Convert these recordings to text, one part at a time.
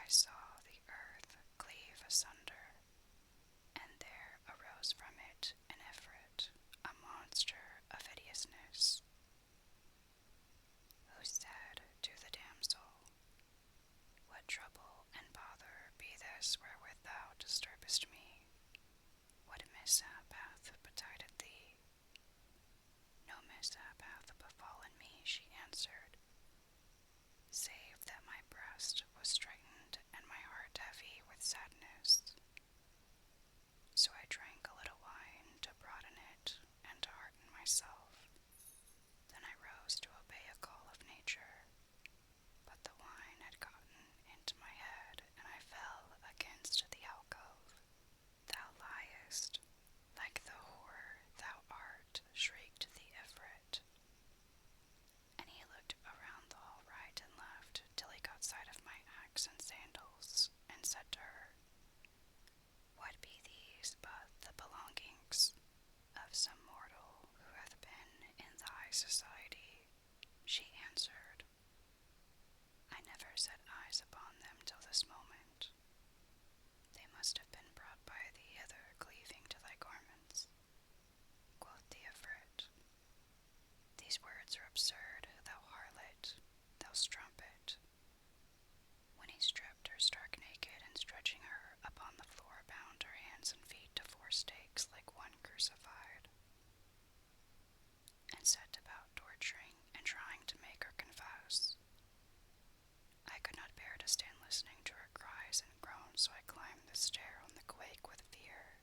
I saw the earth cleave asunder, and there arose from it an Ifrit, a monster of hideousness, who said to the damsel, What trouble and bother be this wherewith thou disturbest me? What mishap hath betided thee? No mishap hath befallen me, she answered, save that my breast was straitened and my heart heavy with sadness. So I drank a little wine to broaden it and to hearten myself. Then I rose to obey a call of nature, but the wine had gotten into my head, and I fell against the alcove. Thou liest, like the whore thou art, shrieked the Ifrit. And he looked around the hall right and left till he caught sight of my axe and sandals, and said to her, What be these but the belongings of some mortal who hath been in thy society? She answered, I never set eyes upon them till this moment. They must have been brought by thee hither, cleaving to thy garments. Quoth the Ifrit, These words are absurd, thou harlot, thou strumpet. When he stripped her stark naked, and stretching her upon the floor, bound her hands and feet to 4 stakes like one crucified, and set about torturing and trying to make her confess. I could not bear to stand listening to her cries and groans, so I climbed the stair on the quake with fear.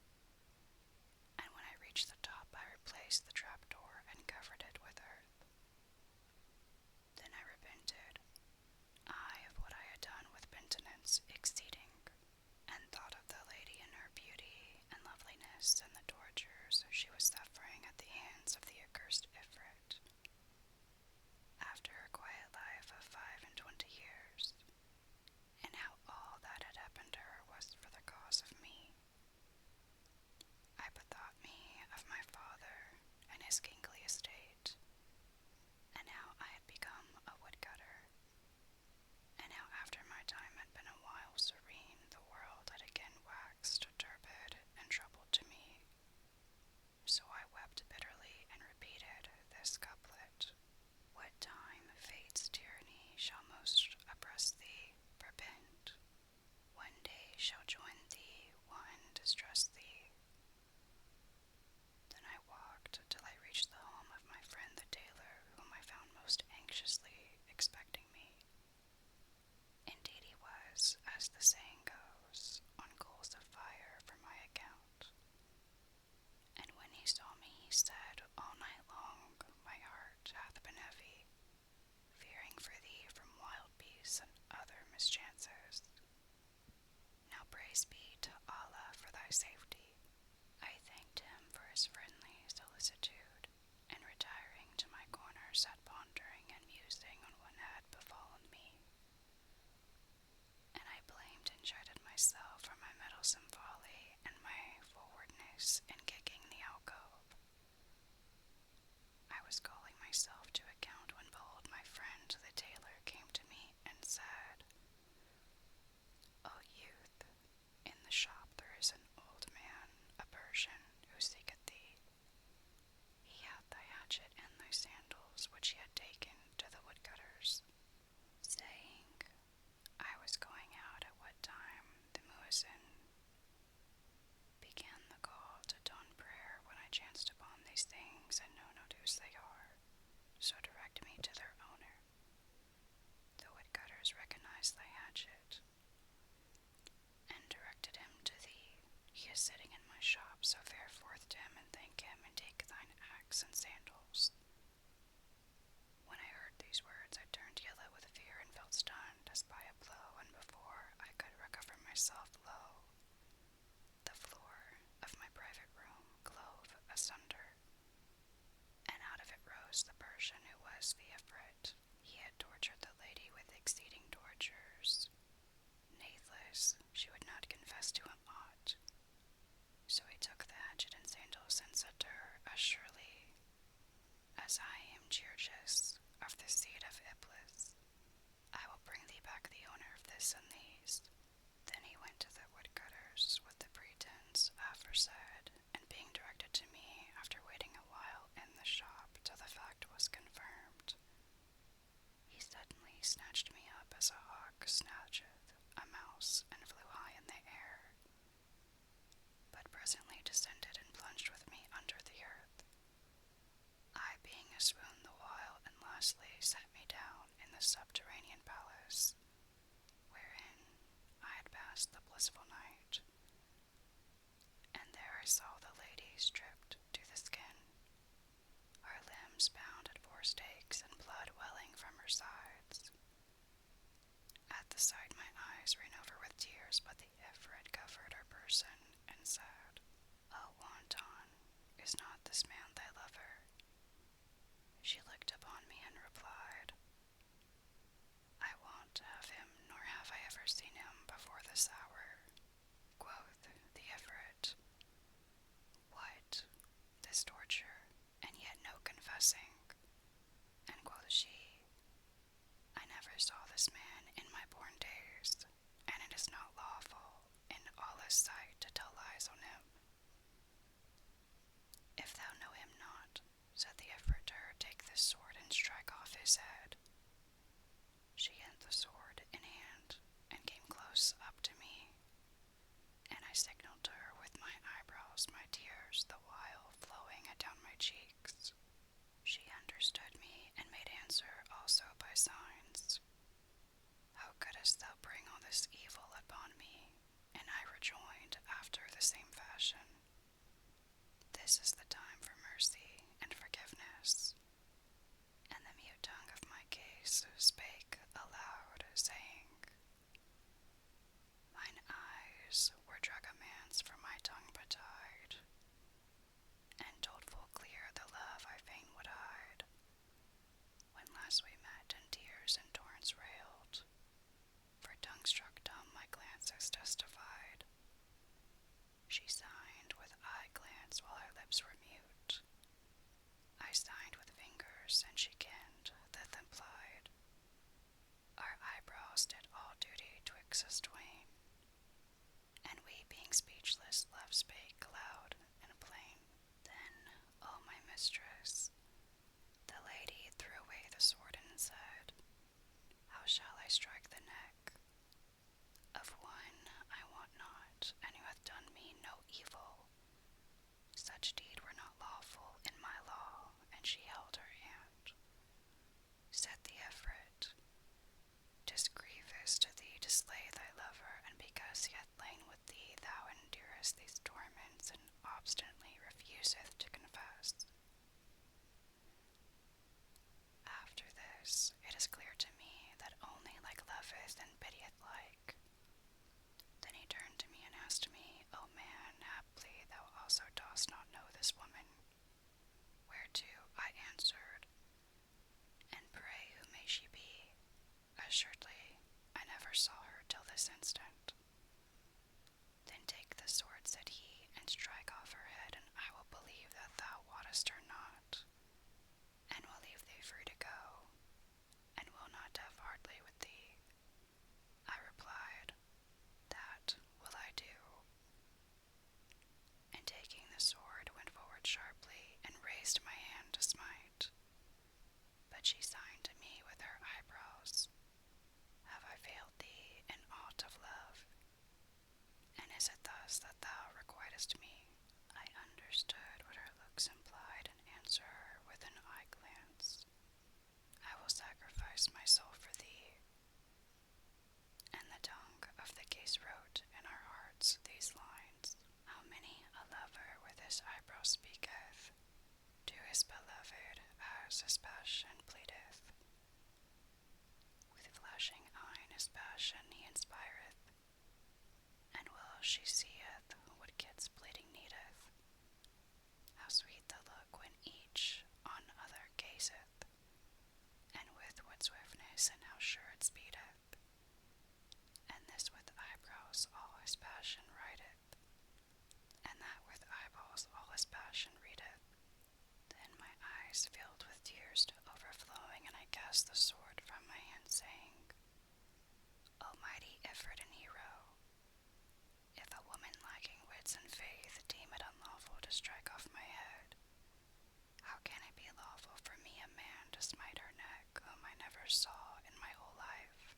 And when I reached the top, I replaced the trapdoor and covered it with earth. Then I repented, of what I had done with penitence exceeding, and thought of the lady in her beauty and loveliness and the tortures she was suffering at the hands of the accursed Ifrit, after her quiet life of 25 years, and how all that had happened to her was for the cause of me. I bethought me of my father and his kingly estate, and how I had become a woodcutter, and how after my time had been a while serene, the world had again waxed turbid and troubled to me. So I wept bitterly and repeated this couplet. What time fate's tyranny shall most oppress thee, repent. One day shall join thee, one distress thee. Then I walked till I reached the home of my friend the tailor, whom I found most anxiously expecting me. Indeed he was, as the saying goes, on coals of fire for my account. And when he saw me, he said, All night long my heart hath been heavy, fearing for thee from wild beasts and other mischances. Now praise be to Allah for thy safety. I thanked him for his friendly solicitude, and retiring to my corner sat pondering and musing on what had befallen me. And I blamed and chided myself for my meddlesome folly and my forwardness in kicking the alcove. I was calling myself to account when behold my friend the tailor came to me and said, O youth, in the shop there is an old man, a Persian, who seeketh thee. He hath thy hatchet and thy sandals, which he had taken to the woodcutters, saying, I was going out at what time the muezzin began the call to dawn prayer, when I chanced upon these things, and know not whose they are, so direct me to their owner. The woodcutters recognized thy hatchet, and directed him to thee. He is sitting in my shop, so fare forth to him and thank him, and take thine axe and sandals. When I heard these words, I turned yellow with fear and felt stunned as by a blow, and before I could recover myself, lo, the floor of my private room clove asunder, and out of it rose the Persian who was the Ifrit. He had tortured the lady with exceeding tortures. Nathless, she would not confess to him aught. So he took the hatchet and sandals and said to her, As surely as I am Girgis of the seed of Iblis, I will bring thee back the owner of this and these. hawk snatcheth a mouse and flew high in the air, but presently descended and plunged with me under the earth, I being a swoon the while, and lastly set me down in the subterranean palace, wherein I had passed the blissful night. And there I saw the lady stripped to the skin, her limbs bound at 4 stakes, and blood welling from her sides. At the sight my eyes ran over with tears, but the Ifrit covered her person and said, O wanton, is not this man thy lover? She looked upon me and replied, I wot of him, nor have I ever seen him before this hour. Quoth the Ifrit, What, this torture, and yet no confessing? And quoth she, I never saw this man in my born days, and it is not lawful in Allah's sight to tell lies on him. If thou know him not, said the Ifrit to her, take this sword and strike off his head. She had the sword in hand and came close up to me, and I signaled to her with my eyebrows, my tears the while flowing down my cheeks. She understood me and made answer also by signs. How couldst thou bring all this evil upon me? And I rejoined after the same fashion. This is the time for mercy and forgiveness. And the mute tongue of my case spake aloud, saying, Mine eyes were drugomans for my tongue betide, and told full clear the love I fain would hide. When last we met in tears and torrents railed, for tongue struck dumb my glances testified. She signed with eye glance while her lips were mute. I signed with fingers, and she kenned that implied. Our eyebrows did all duty twixt us twain, and we, being speechless, love spake loud and plain. Then, O my mistress, the lady threw away the sword and said, How shall I strike the neck of one I want not, and who hath done me no evil? Such deed were not lawful in my law. And she held her hand. Said the Ifrit, 'Tis grievous to thee to slay thy lover, and because he hath lain with thee thou endurest these torments, and obstinately refuseth to confess. After this, it is clear to me that only like loveth and pitieth like. Then he turned to me and asked me, O man, haply thou also dost not know this woman? Whereto I answered, And pray who may she be? Assuredly, I never saw her till this instant. Then take the sword, said he, and strike off her head, and I will believe that thou wottest her not, and will leave thee free to go, and will not have hardly with thee. I replied, That will I do. And taking the sword, went forward sharply, and raised my hand to smite. But she signed to me with her eyebrows, Have I failed thee in aught of love? And is it thus that thou requitest me? I understood what her looks implied, and answered her with an eye glance, I will sacrifice my soul for thee. And the tongue of the case wrote in our hearts these lines, How many a lover with his eyebrow speaketh, to his beloved as his passion pleadeth. With flashing eye his passion he inspireth, and well she seeth what kids pleading needeth. How sweet the look when each on other gazeth, and with what swiftness and how sure it speedeth. And this with eyebrows all his passion writeth, and that with eyeballs all his passion readeth. Then my eyes filled with tears to overflowing, and I cast the sword from my hand, saying, O mighty Ifrit and hero, if a woman lacking wits and faith deem it unlawful to strike off my head, how can it be lawful for me, a man, to smite her neck, whom I never saw in my whole life?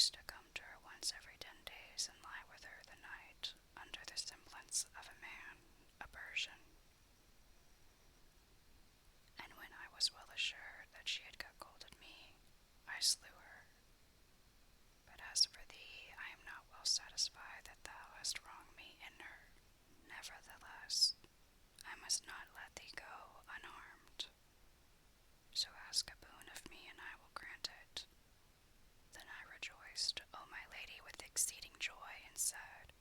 used to come to her once every 10 days and lie with her the night under the semblance of a man, a Persian. And when I was well assured that she had got cold at me, I slew her. But as for thee, I am not well satisfied that thou hast wronged me in her. Nevertheless, I must not let thee go unharmed. So ask a boon of me, and I will grant it. Then I rejoiced, O my lady, with exceeding joy, and said,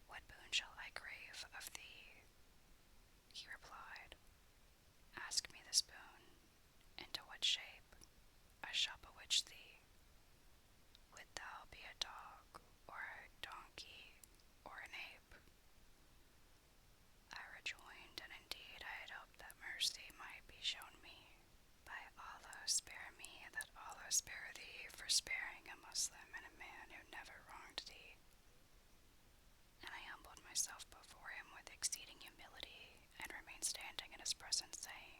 What boon shall I crave of thee? He replied, Ask me this boon, into what shape I shall bewitch thee. Would thou be a dog, or a donkey, or an ape? I rejoined, and indeed I had hoped that mercy might be shown me. By Allah, spare me, that Allah spare thee, for sparing a Muslim and a man who never wronged thee. And I humbled myself before him with exceeding humility, and remained standing in his presence, saying,